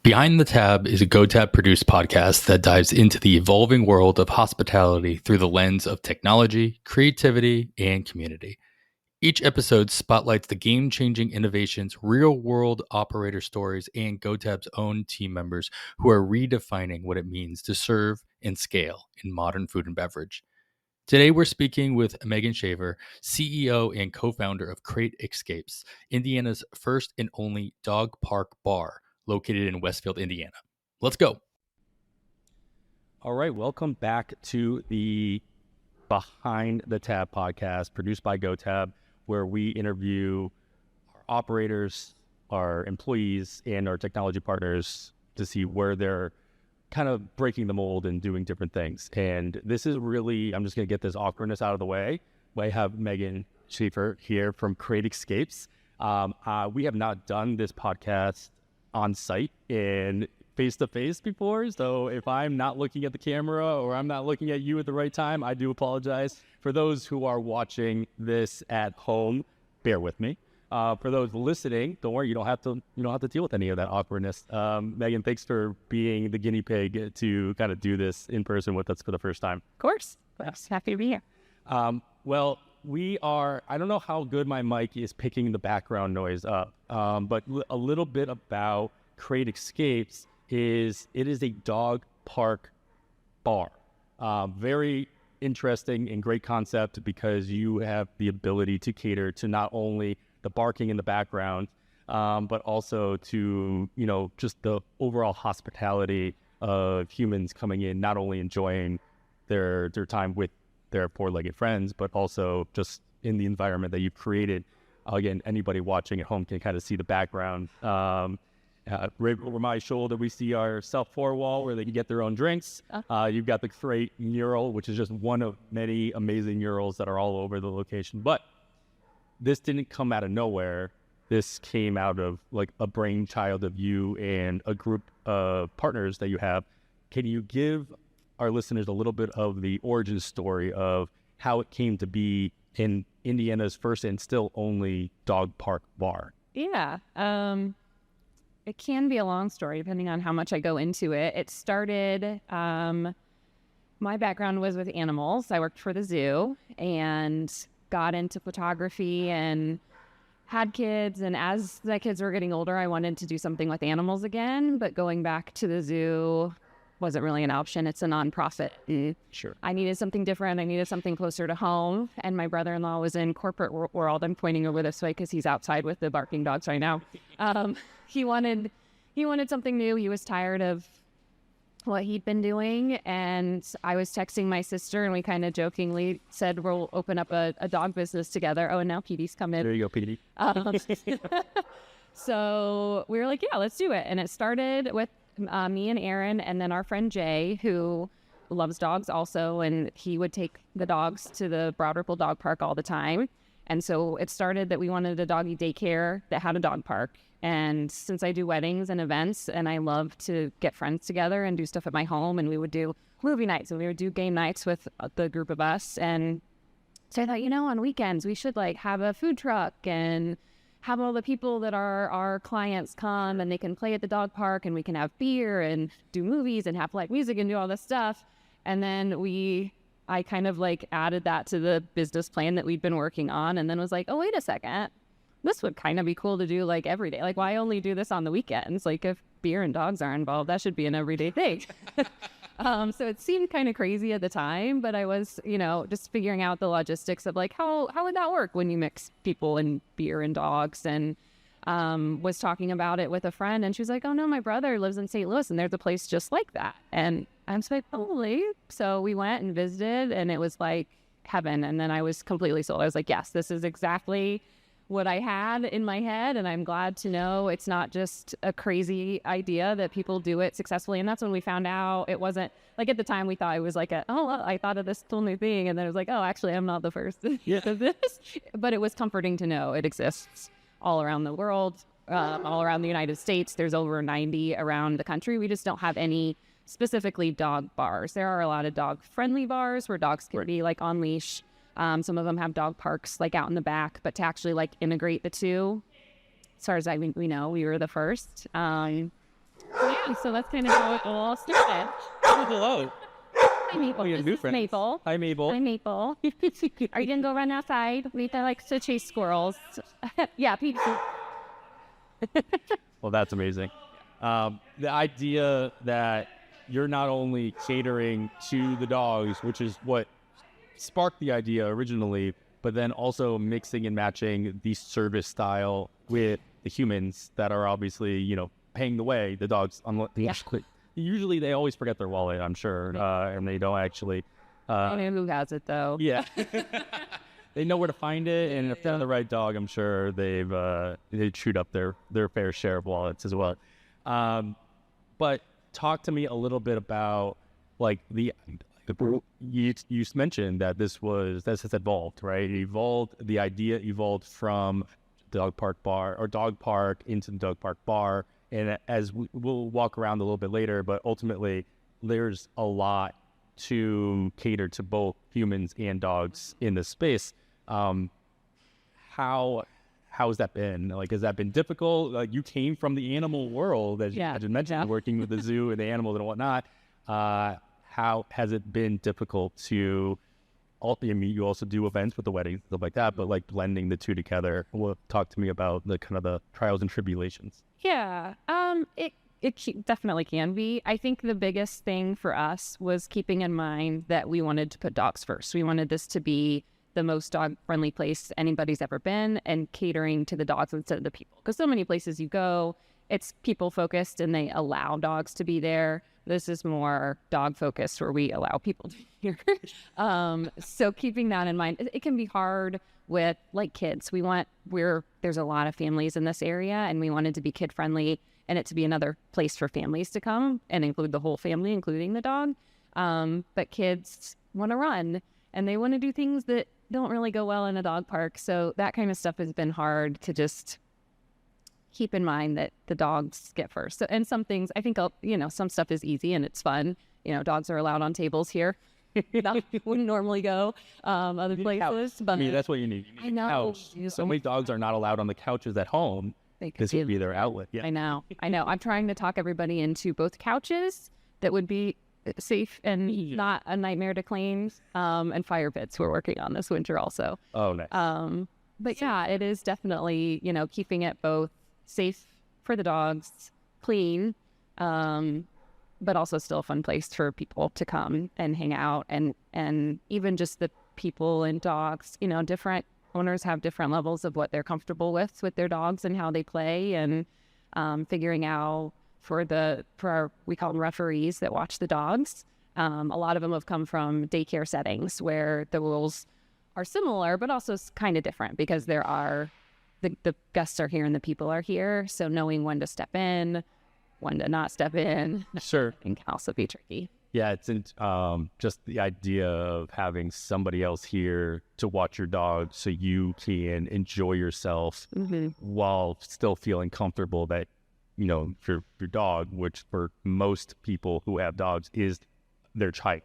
Behind the Tab is a GoTab produced podcast that dives into the evolving world of hospitality through the lens of technology, creativity, and community. Each episode spotlights the game-changing innovations, real-world operator stories, and GoTab's own team members who are redefining what it means to serve and scale in modern food and beverage. Today, we're speaking with Megan Schaffer, CEO and co-founder of Crate Escapes, Indiana's first and only dog park bar located in Westfield, Indiana. Let's go. All right, welcome back to the Behind the Tab podcast produced by GoTab, where we interview our operators, our employees, and our technology partners to see where they're kind of breaking the mold and doing different things. And this is really, I'm just going to get this awkwardness out of the way. I have Megan Schaffer here from Crate Escapes. We have not done this podcast on site and face-to-face before, so if I'm not looking at the camera or I'm not looking at you at the right time, I do apologize. For those who are watching this at home, bear with me. For those listening, don't worry, you don't have to deal with any of that awkwardness. Megan, thanks for being the guinea pig to kind of do this in person with us for the first time. Of course. Happy to be here. Well, I don't know how good my mic is picking the background noise up, but a little bit about Crate Escapes is it is a dog park bar. Very interesting and great concept because you have the ability to cater to not only the barking in the background, but also to, just the overall hospitality of humans coming in, not only enjoying their time with their four-legged friends, but also just in the environment that you've created. Again, anybody watching at home can kind of see the background. Right over my shoulder, we see our self-pour wall where they can get their own drinks. You've got the Crate mural, which is just one of many amazing murals that are all over the location. But this didn't come out of nowhere. This came out of like a brainchild of you and a group of partners that you have. Can you give our listeners a little bit of the origin story of how it came to be in Indiana's first and still only dog park bar? Yeah. It can be a long story depending on how much I go into it. It started, my background was with animals. I worked for the zoo and got into photography and had kids. And as the kids were getting older, I wanted to do something with animals again. But going back to the zoo wasn't really an option. It's a nonprofit. Sure. I needed something different. I needed something closer to home. And my brother-in-law was in corporate world. I'm pointing over this way because he's outside with the barking dogs right now. He wanted something new. He was tired of what he'd been doing. And I was texting my sister and we kind of jokingly said, we'll open up a dog business together. Oh, and now Petey's come in. There you go, Petey. So we were like, yeah, let's do it. And it started with me and Aaron, and then our friend Jay, who loves dogs also, and he would take the dogs to the Broad Ripple Dog Park all the time. And so it started that we wanted a doggy daycare that had a dog park. And since I do weddings and events, and I love to get friends together and do stuff at my home, and we would do movie nights and we would do game nights with the group of us. And so I thought, on weekends we should have a food truck and have all the people that are our clients come and they can play at the dog park and we can have beer and do movies and have live music and do all this stuff. And then I kind of added that to the business plan that we'd been working on, and then was like, oh, wait a second. This would kind of be cool to do every day. Why only do this on the weekends? If beer and dogs are involved, that should be an everyday thing. So it seemed kind of crazy at the time, but I was, just figuring out the logistics of how would that work when you mix people and beer and dogs, and was talking about it with a friend, and she was like, oh no, my brother lives in St. Louis and there's a place just like that. And I'm just like, holy. So we went and visited and it was like heaven. And then I was completely sold. I was like, yes, this is exactly what I had in my head, and I'm glad to know it's not just a crazy idea, that people do it successfully. And that's when we found out it wasn't at the time we thought it was I thought of this whole new thing, and then it was oh, actually I'm not the first of this. But it was comforting to know it exists all around the world, all around the United States. There's over 90 around the country. We just don't have any specifically dog bars. There are a lot of dog friendly bars where dogs can be on leash. Some of them have dog parks out in the back, but to actually integrate the two, as far as we know, we were the first. Yeah, so that's kind of how it all started. Oh, hello. Hi, Maple. Oh, you have This new is friends. Maple. Hi, Mabel. Hi, Maple. Are you gonna go run outside? Maple likes to chase squirrels. Yeah, Pete. Well, that's amazing. The idea that you're not only catering to the dogs, which is what sparked the idea originally, but then also mixing and matching the service style with the humans that are obviously, paying the way. The dogs, usually they always forget their wallet, I'm sure, and they don't actually. I know who has it though. Yeah. They know where to find it, and if they're the right dog, I'm sure they've chewed up their fair share of wallets as well. But talk to me a little bit about like you mentioned that this has evolved, right? The idea evolved from dog park bar or dog park into the dog park bar, and as we'll walk around a little bit later, but ultimately there's a lot to cater to both humans and dogs in this space. How has that been? Like, has that been difficult? Like, you came from the animal world, as you mentioned, working with the zoo and the animals and whatnot. How has it been difficult to? You also do events with the weddings, stuff like that, but like blending the two together. Talk to me about the kind of the trials and tribulations. Yeah. It definitely can be. I think the biggest thing for us was keeping in mind that we wanted to put dogs first. We wanted this to be the most dog-friendly place anybody's ever been, and catering to the dogs instead of the people. Because so many places you go, it's people-focused and they allow dogs to be there. This is more dog-focused where we allow people to be here. So keeping that in mind, it can be hard with like kids. There's a lot of families in this area, and we wanted to be kid-friendly and it to be another place for families to come and include the whole family, including the dog. But kids want to run and they want to do things that don't really go well in a dog park. So that kind of stuff has been hard to just keep in mind that the dogs get first. So, and some things, I think, some stuff is easy and it's fun. Dogs are allowed on tables here. That wouldn't normally go other places. But I mean, that's what you need. You need I know. Couch. So many dogs are not allowed on the couches at home. This would be their outlet. Yeah. I know. I'm trying to talk everybody into both couches that would be safe and not a nightmare to clean, and fire pits we're working on this winter also. Oh, nice. But yeah, it is definitely, keeping it both safe for the dogs, clean, but also still a fun place for people to come and hang out, and even just the people and dogs, different owners have different levels of what they're comfortable with their dogs and how they play, and figuring out we call them referees that watch the dogs. A lot of them have come from daycare settings where the rules are similar, but also kind of different because there are the guests are here and the people are here. So knowing when to step in, when to not step in, sure, can also be tricky. Yeah, it's just the idea of having somebody else here to watch your dog so you can enjoy yourself while still feeling comfortable that, your dog, which for most people who have dogs is their child,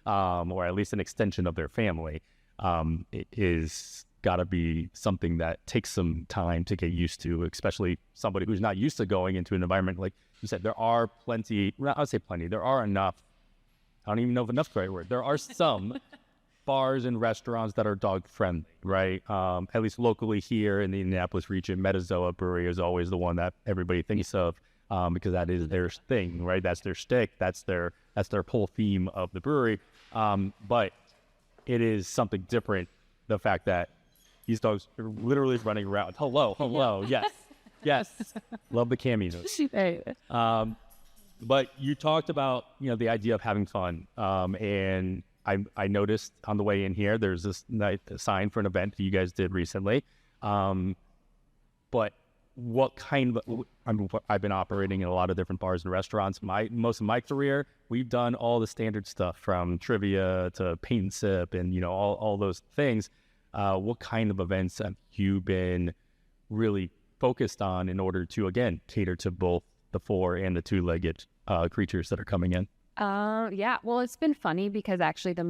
or at least an extension of their family, it is got to be something that takes some time to get used to, especially somebody who's not used to going into an environment. Like you said, there are there are enough. I don't even know if enough is the right word. There are some bars and restaurants that are dog friendly, right? At least locally here in the Indianapolis region, Metazoa Brewery is always the one that everybody thinks of, because that is their thing, right? That's their stick. That's their whole theme of the brewery. But it is something different. The fact that these dogs are literally running around. Hello, yes. Love the cameos. But you talked about, the idea of having fun. And I noticed on the way in here, there's this sign for an event that you guys did recently. But what kind of, I've been operating in a lot of different bars and restaurants. Most of my career, we've done all the standard stuff from trivia to paint and sip and, all those things. What kind of events have you been really focused on in order to, again, cater to both the four and the two-legged creatures that are coming in? Yeah. Well, it's been funny because actually the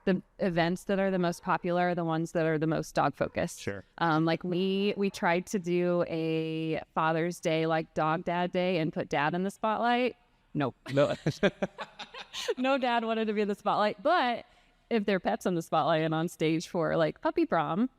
the events that are the most popular are the ones that are the most dog focused. Sure. Like we tried to do a Father's Day, like Dog Dad Day, and put dad in the spotlight. Nope. No. No dad wanted to be in the spotlight. But if their pet's on the spotlight and on stage for like puppy prom,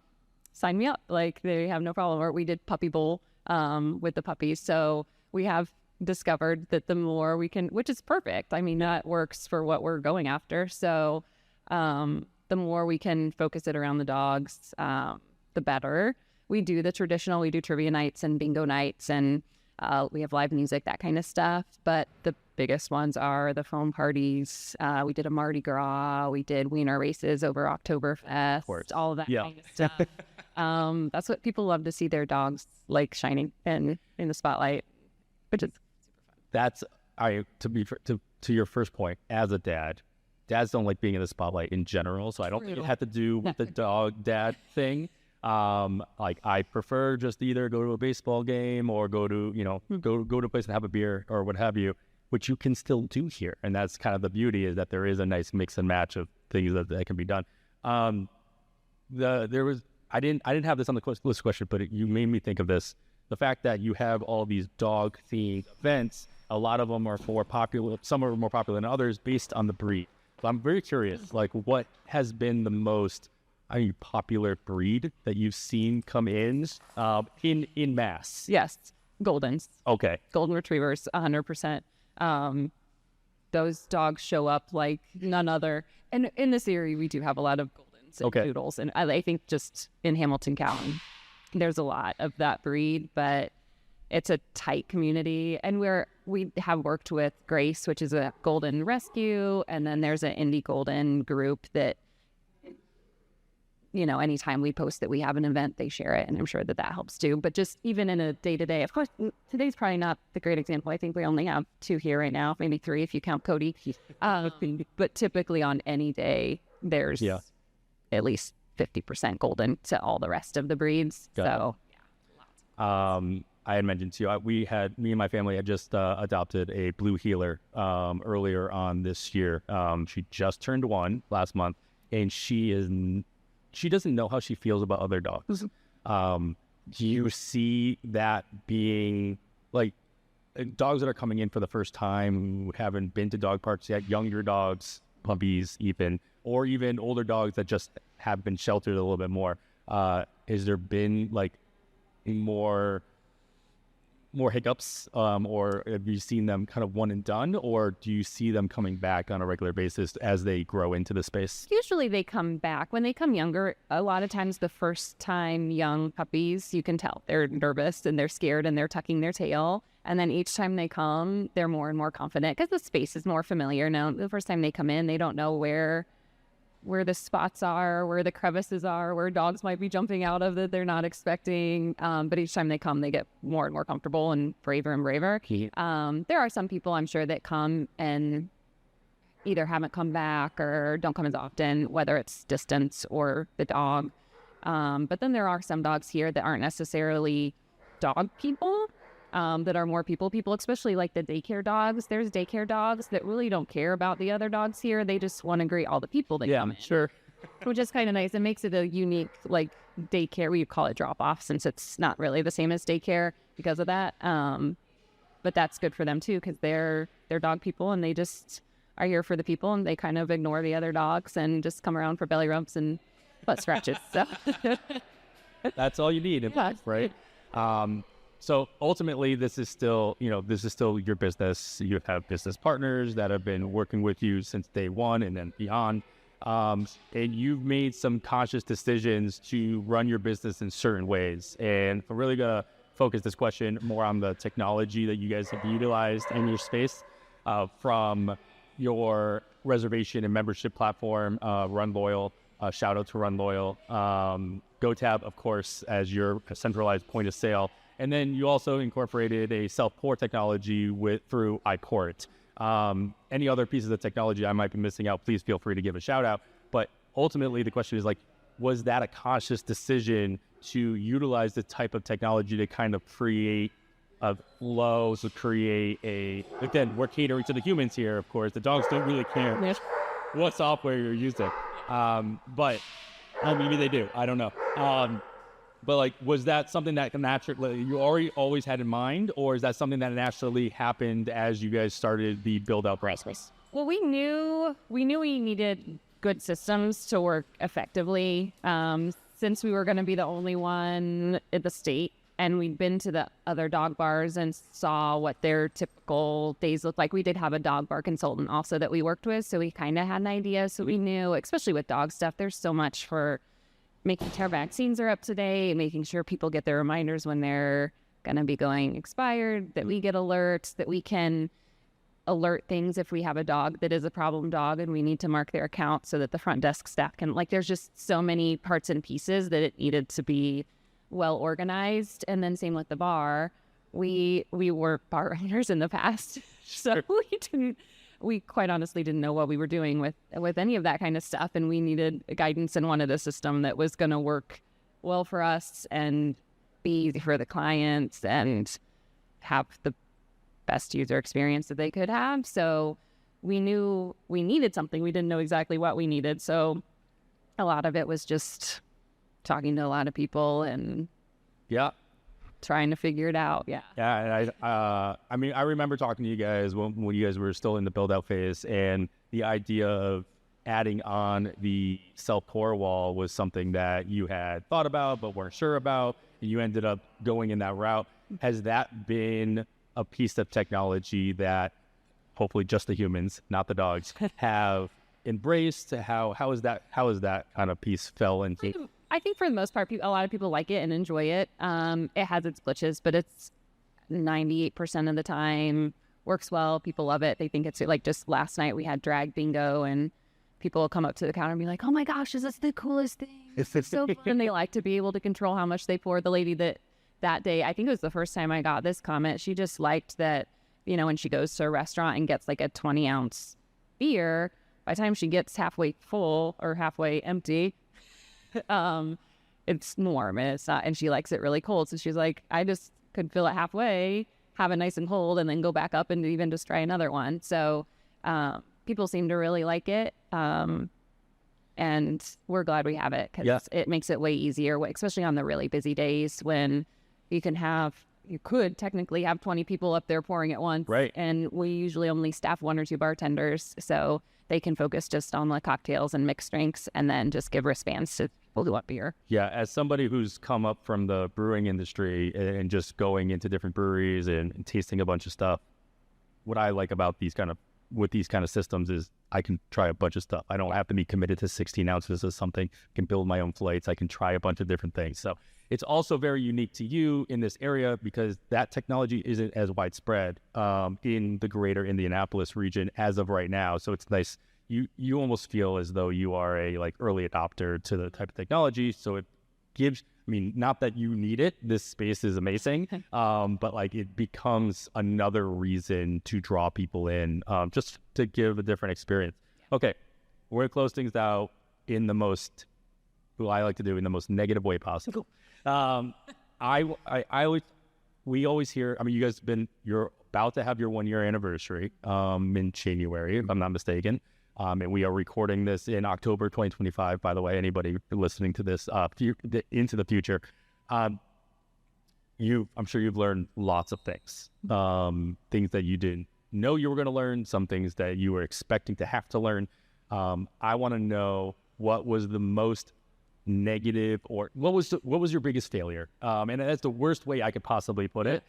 sign me up. Like they have no problem. Or we did puppy bowl with the puppies. So we have discovered that the more we can, which is perfect. I mean, that works for what we're going after. So the more we can focus it around the dogs, the better. We do the traditional, we do trivia nights and bingo nights, and we have live music, that kind of stuff. But the biggest ones are the foam parties. We did a Mardi Gras. We did wiener races over Oktoberfest, all of that kind of stuff. That's what people love to see, their dogs like shining in the spotlight, which is That's to your first point. As a dad, dads don't like being in the spotlight in general, so I don't think it had to do with the dog dad thing. Like I prefer just either go to a baseball game or go to a place and have a beer or what have you, which you can still do here, and that's kind of the beauty, is that there is a nice mix and match of things that can be done. I didn't have this on the list question, but you made me think of this. The fact that you have all these dog themed events, a lot of them are more popular, some are more popular than others based on the breed. So I'm very curious, like what has been the most popular breed that you've seen come in mass? Yes, Goldens. Okay. Golden Retrievers, 100%. Those dogs show up like none other. And in this area, we do have a lot of Goldens and Poodles. And I think just in Hamilton County, there's a lot of that breed, but it's a tight community. And we have worked with Grace, which is a Golden Rescue. And then there's an Indie Golden group that, anytime we post that we have an event, they share it. And I'm sure that helps too. But just even in a day-to-day, of course, today's probably not the great example. I think we only have 2 here right now, maybe 3 if you count Cody. But typically on any day, there's at least 50% Golden to all the rest of the breeds. I had mentioned to you, me and my family had just adopted a blue heeler earlier on this year. She just turned 1 last month, and she doesn't know how she feels about other dogs. Do you see that being like dogs that are coming in for the first time who haven't been to dog parks yet, younger dogs, puppies even, or even older dogs that just have been sheltered a little bit more? Has there been like more hiccups, or have you seen them kind of one and done, or do you see them coming back on a regular basis as they grow into the space? Usually they come back. When they come younger, a lot of times the first time young puppies, you can tell they're nervous and they're scared and they're tucking their tail. And then each time they come, they're more and more confident because the space is more familiar. Now, the first time they come in, they don't know where the spots are, where the crevices are, where dogs might be jumping out of that they're not expecting. But each time they come, they get more and more comfortable and braver and braver. There are some people, I'm sure, that come and either haven't come back or don't come as often, whether it's distance or the dog. But then there are some dogs here that aren't necessarily dog people, that are more people, especially like the daycare dogs. There's daycare dogs that really don't care about the other dogs here. They just want to greet all the people that come in. Sure. Which is kind of nice. It makes it a unique, like, daycare. We call it drop-off since it's not really the same as daycare because of that. But that's good for them too, because they're dog people and they just are here for the people, and they kind of ignore the other dogs and just come around for belly rubs and butt scratches. So that's all you need in life, right? So ultimately, this is still your business. You have business partners that have been working with you since day one and then beyond. And you've made some conscious decisions to run your business in certain ways. And I'm really going to focus this question more on the technology that you guys have utilized in your space, from your reservation and membership platform, Run Loyal. Shout out to Run Loyal. GoTab, of course, as your centralized point of sale. And then you also incorporated a self-pour technology through iPort. Any other pieces of technology I might be missing out, please feel free to give a shout out. But ultimately, the question is, like, was that a conscious decision to utilize the type of technology to kind of create a flow, again, we're catering to the humans here, of course. The dogs don't really care. what software you're using. But maybe they do. I don't know. But like, was that something that naturally you already always had in mind, or is that something that naturally happened as you guys started the build out process? Well, we knew we needed good systems to work effectively. Since we were going to be the only one in the state, and we'd been to the other dog bars and saw what their typical days looked like. We did have a dog bar consultant also that we worked with, so we kind of had an idea. So we knew, especially with dog stuff, there's so much for making sure vaccines are up to date, making sure people get their reminders when they're going to be going expired, that we get alerts, that we can alert things if we have a dog that is a problem dog and we need to mark their account so that the front desk staff can, like, there's just so many parts and pieces that it needed to be well organized. And then same with the bar. We were bar owners in the past, so we quite honestly didn't know what we were doing with any of that kind of stuff, and we needed guidance and wanted a system that was going to work well for us and be easy for the clients and have the best user experience that they could have. So we knew we needed something. We didn't know exactly what we needed. So a lot of it was just talking to a lot of people and trying to figure it out. Yeah. And I mean, I remember talking to you guys when you guys were still in the build out phase, and the idea of adding on the self-pour wall was something that you had thought about but weren't sure about, and you ended up going in that route. Has that been a piece of technology that hopefully just the humans, not the dogs, have embraced? How is that kind of piece fell into? I think for the most part, a lot of people like it and enjoy it. It has its glitches, but it's 98% of the time works well. People love it. They think it's like, just last night we had drag bingo, and people will come up to the counter and be like, "Oh my gosh, is this the coolest thing? It's so fun." And they like to be able to control how much they pour. The lady that day, I think it was the first time I got this comment, she just liked that, you know, when she goes to a restaurant and gets like a 20-ounce beer, by the time she gets halfway full or halfway empty, it's warm and it's not, and she likes it really cold. So she's like, I just could fill it halfway, have it nice and cold, and then go back up and even just try another one. So people seem to really like it. And we're glad we have it, because it makes it way easier, especially on the really busy days when you could technically have 20 people up there pouring at once. Right. And we usually only staff 1 or 2 bartenders, so they can focus just on the cocktails and mixed drinks, and then just give wristbands to people who want beer. Yeah, as somebody who's come up from the brewing industry and just going into different breweries and tasting a bunch of stuff, what I like about these kind of systems is I can try a bunch of stuff. I don't have to be committed to 16 ounces of something. I can build my own flights. I can try a bunch of different things. So it's also very unique to you in this area, because that technology isn't as widespread in the greater Indianapolis region as of right now. So it's nice. You almost feel as though you are a like early adopter to the type of technology. So it gives, I mean, not that you need it. This space is amazing, but like it becomes another reason to draw people in, just to give a different experience. Okay, we're gonna close things out in the most, what I like to do, in the most negative way possible. We always hear, I mean, you guys you're about to have your 1-year anniversary in January, if I'm not mistaken. And we are recording this in October 2025, by the way, anybody listening to this into the future. I'm sure you've learned lots of things, things that you didn't know you were going to learn, some things that you were expecting to have to learn. I want to know, what was the most negative, or what was your biggest failure? And that's the worst way I could possibly put it.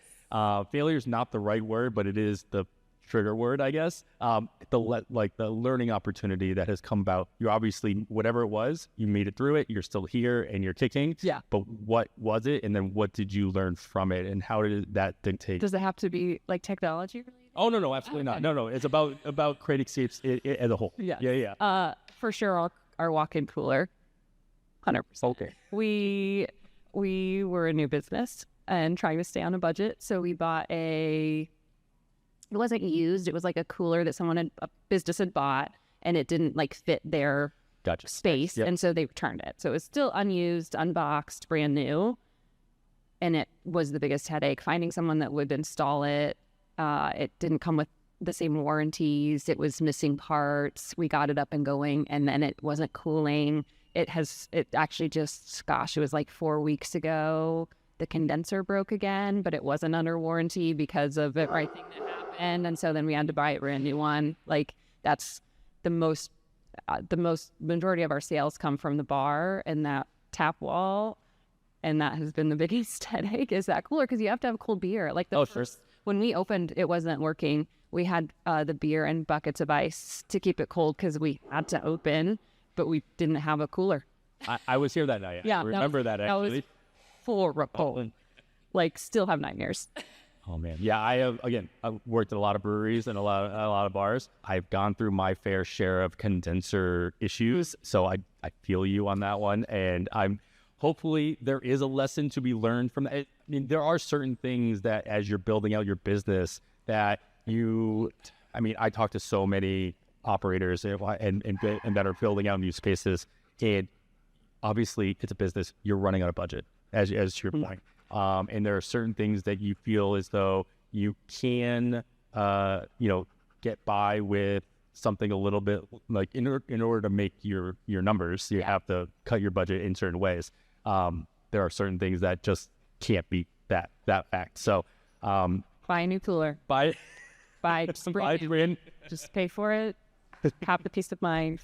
Failure is not the right word, but it is the trigger word, I guess. The learning opportunity that has come about. You obviously, whatever it was, you made it through it. You're still here and you're kicking. Yeah. But what was it? And then what did you learn from it? And how did that dictate? Does it have to be like technology related? Oh, no, absolutely not. No. It's about creating seats as a whole. Yeah. For sure, our walk-in cooler. 100%. Okay. We were a new business and trying to stay on a budget, so we bought it wasn't used. It was like a cooler that a business had bought, and it didn't like fit their space. Yep. And so they returned it. So it was still unused, unboxed, brand new. And it was the biggest headache finding someone that would install it. It didn't come with the same warranties. It was missing parts. We got it up and going, and then it wasn't cooling. It actually just, gosh, it was like 4 weeks ago. The condenser broke again, but it wasn't under warranty because of everything that happened. And so then we had to buy a brand new one. Like, that's the most majority of our sales come from the bar and that tap wall. And that has been the biggest headache, is that cooler, because you have to have cold beer. Like when we opened, it wasn't working. We had the beer and buckets of ice to keep it cold because we had to open, but we didn't have a cooler. I was here that night. Yeah, I remember that actually. That was horrible. Like, still have nightmares. Oh man, yeah. I've worked at a lot of breweries and a lot of bars. I've gone through my fair share of condenser issues, so I feel you on that one, and hopefully there is a lesson to be learned from that. I mean, there are certain things that as you're building out your business that I talk to so many operators and that are building out new spaces, and obviously it's a business. You're running on a budget, as to your point. And there are certain things that you feel as though you can, get by with something a little bit, like in order to make your numbers, you have to cut your budget in certain ways. There are certain things that just can't beat that fact. So, buy a new cooler. Buy Just pay for it. Have the peace of mind.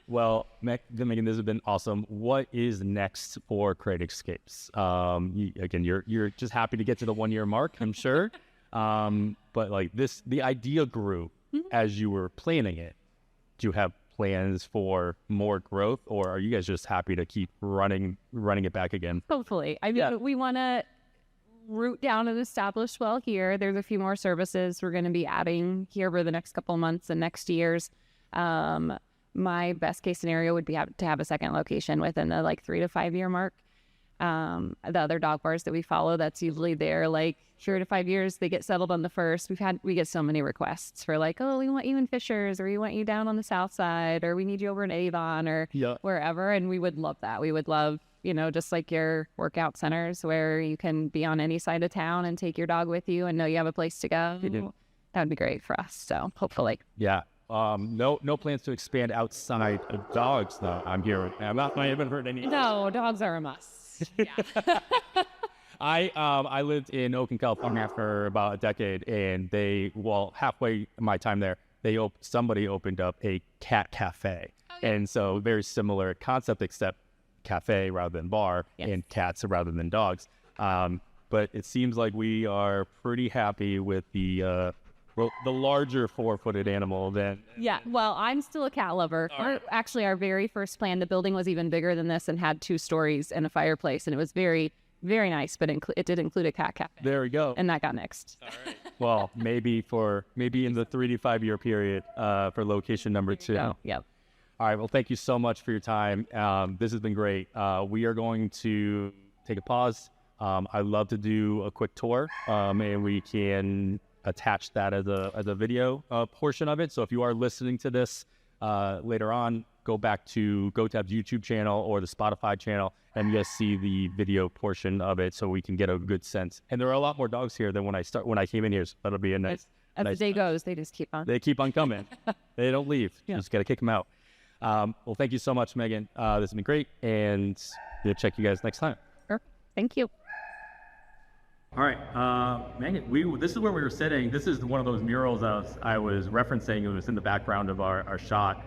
Well, Megan, this has been awesome. What is next for Create Escapes? You're just happy to get to the 1 year mark, I'm sure. But like the idea grew as you were planning it. Do you have plans for more growth, or are you guys just happy to keep running it back again? Hopefully. I mean, we want to root down and establish well here. There's a few more services we're going to be adding here over the next couple of months and next years. My best case scenario would be to have a second location within the 3 to 5 year mark. The other dog bars that we follow, that's usually there 3 to 5 years. They get settled on the first. We get so many requests for we want you in Fishers, or we want you down on the south side, or we need you over in Avon, or wherever. And we would love that. We would love, just like your workout centers where you can be on any side of town and take your dog with you and know you have a place to go. That would be great for us. So hopefully. Yeah. No plans to expand outside of dogs, though. I haven't heard any. No, dogs are a must. Yeah. I lived in Oakland, California for about a decade, and halfway my time there, somebody opened up a cat cafe. And so very similar concept, except cafe rather than bar, and cats rather than dogs. But it seems like we are pretty happy with the larger 4-footed animal than... Yeah, well, I'm still a cat lover. Actually, our very first plan, the building was even bigger than this and had 2 stories and a fireplace, and it was very, very nice, but it did include a cat cafe. There we go. And that got nixed. All right. Well, maybe in the 3 to 5 year period for location number 2. Yep. All right, well, thank you so much for your time. This has been great. We are going to take a pause. I'd love to do a quick tour, and we can attach that as a video portion of it. So if you are listening to this later on, go back to GoTab's YouTube channel or the Spotify channel, and you guys see the video portion of it, so we can get a good sense. And there are a lot more dogs here than when I came in here, so that'll be a nice. As the day goes, they just keep on. They keep on coming. They don't leave. You just got to kick them out. Well, thank you so much, Megan. This has been great, and we'll check you guys next time. Sure. Thank you. All right, Megan, this is where we were sitting. This is one of those murals I was referencing. It was in the background of our shot.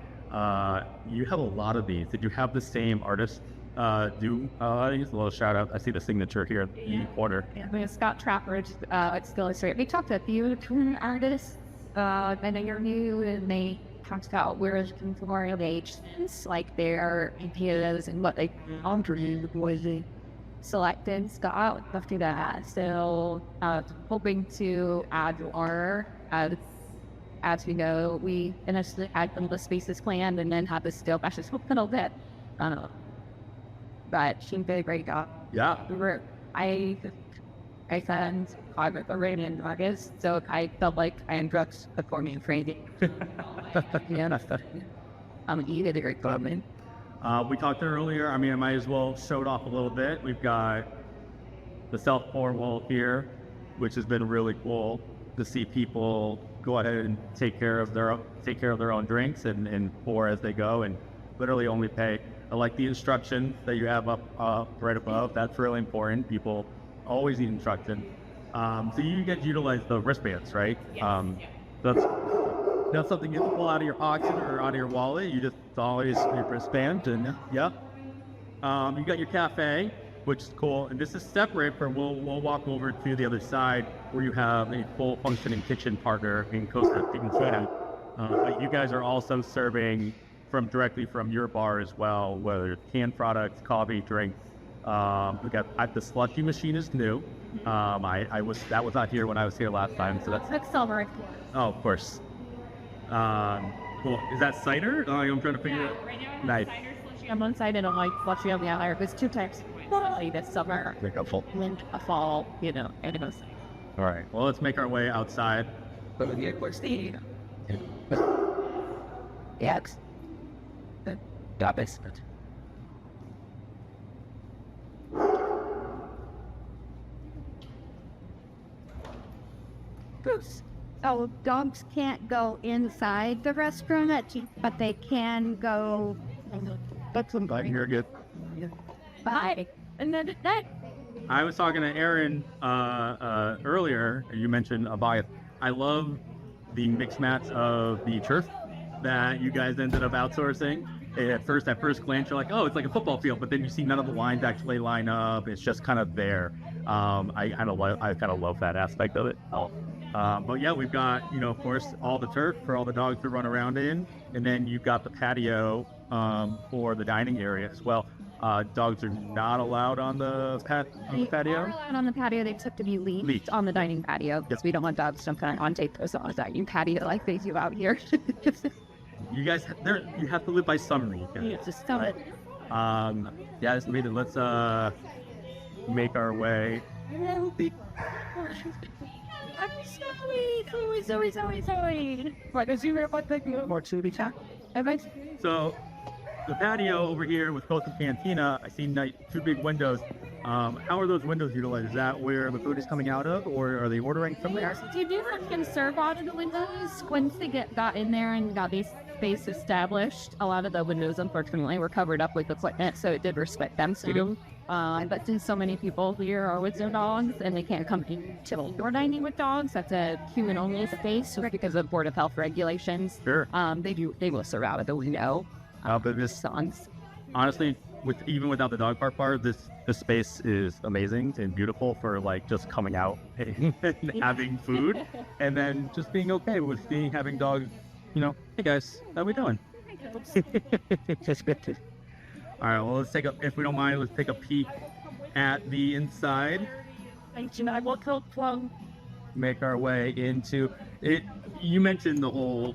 You have a lot of these. Did you have the same artist do? I think it's a little shout out. I see the signature here in the corner. Yeah, I mean, Scott Trafford, it's still illustrated. We talked to a few artists, I know you're new, and they talked about where the contemporary age is, like their ideas and what they found was selected. Scott would love to do that. So hoping to add more as we go. We initially had some of the spaces planned and then had the still meshes a little bit. But she did a great job. Yeah. I said I was already in August, so I felt like I am drugs before me training. You did a great job, man. We talked earlier. I mean, I might as well show it off a little bit. We've got the self-pour wall here. which has been really cool to see people go ahead and take care of their own drinks and pour as they go and literally only pay. I like the instructions that you have up right above. That's really important. People always need instruction. So you get to utilize the wristbands, right? That's something you have to pull out of your pocket or out of your wallet. It's always your wristband, and you got your cafe, which is cool. And this is separate from, we'll walk over to the other side where you have a full functioning kitchen partner in Costa Rica. But you guys are also serving directly from your bar as well, whether it's canned products, coffee, drinks. We got the slushy machine is new. That was not here when I was here last time, so that's Next summer. oh, of course. Cool. Is that cider? Oh, I'm trying to figure it out. Right now, Nice. cider slushy on one side and I'm like slushy on the other. There's 2 types this summer. Make a full. And a fall, and it goes. All right. Well, let's make our way outside. Yeah. Goose. So dogs can't go inside the restaurant, but they can go. That's something. You're good. Bye. And then that. I was talking to Aaron earlier. You mentioned Abayas. I love the mix match of the turf that you guys ended up outsourcing. At first glance, you're like, oh, it's like a football field, but then you see none of the lines actually line up. It's just kind of there. I kind of love that aspect of it. But yeah, we've got, of course, all the turf for all the dogs to run around in, and then you've got the patio for the dining area as well. Dogs are not allowed on the patio. Are allowed on the patio. They have to be leashed on the dining patio because we don't want dogs jumping on tape on the dining patio like they do out here. You guys, you have to live by some rules. It's just so it. Yeah, let's make our way. So the patio over here with Coastal Cantina, I see 2 big windows. How are those windows utilized? Is that where the food is coming out of, or are they ordering from there? You do can serve out of the windows. Once they got in there and got these space established, a lot of the windows, unfortunately, were covered up with equipment, so it did respect them too. But since so many people here are with their dogs and they can't come into indoor dining with dogs, that's a human-only space because of Board of Health regulations. Sure. They will serve out of the window. But this, honestly, even without the dog park bar, this space is amazing and beautiful for just coming out and having food, and then just being okay with having dogs. Hey guys, how we doing? All right, well, if we don't mind, let's take a peek at the inside. Make our way into it. You mentioned the whole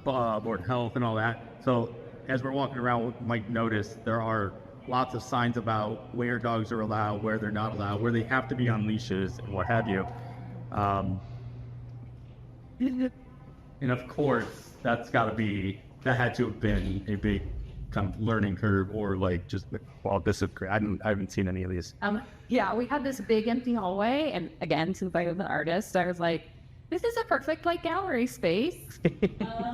Board of Health and all that. So as we're walking around, we might notice there are lots of signs about where dogs are allowed, where they're not allowed, where they have to be on leashes, and what have you. And of course, that had to have been a big kind of learning curve, or this is great. I haven't seen any of these. Yeah, we had this big empty hallway, and again, since I was an artist, I was like, this is a perfect gallery space.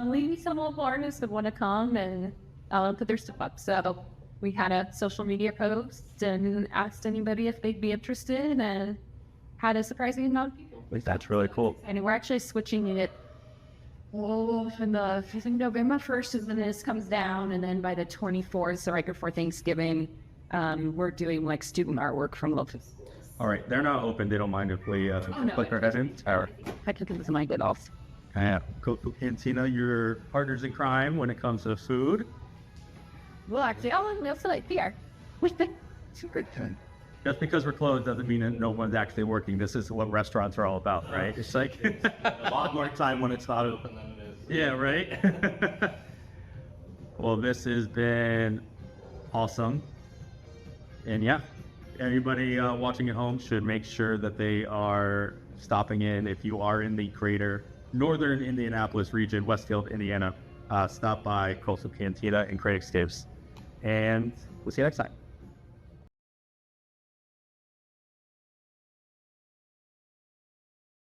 Maybe some local artists would want to come and put their stuff up. So we had a social media post and asked anybody if they'd be interested, and had a surprising amount of people. That's really cool. And we're actually switching it from I think November 1st is when this comes down, and then by the 24th, so right before Thanksgiving, we're doing student artwork from local. All right, they're not open. They don't mind if we click our head in. All right. I took this mind it off. Yeah. Coastal Cantina, your partners in crime when it comes to food. Well, actually, we'll still here. Just because we're closed doesn't mean that no one's actually working. This is what restaurants are all about, right? It's a lot more time when it's not open than it is. Yeah, right? Well, this has been awesome. And yeah, everybody watching at home should make sure that they are stopping in. If you are in the greater northern Indianapolis region, Westfield, Indiana, stop by Coastal Cantina and Creative Escapes. And we'll see you next time.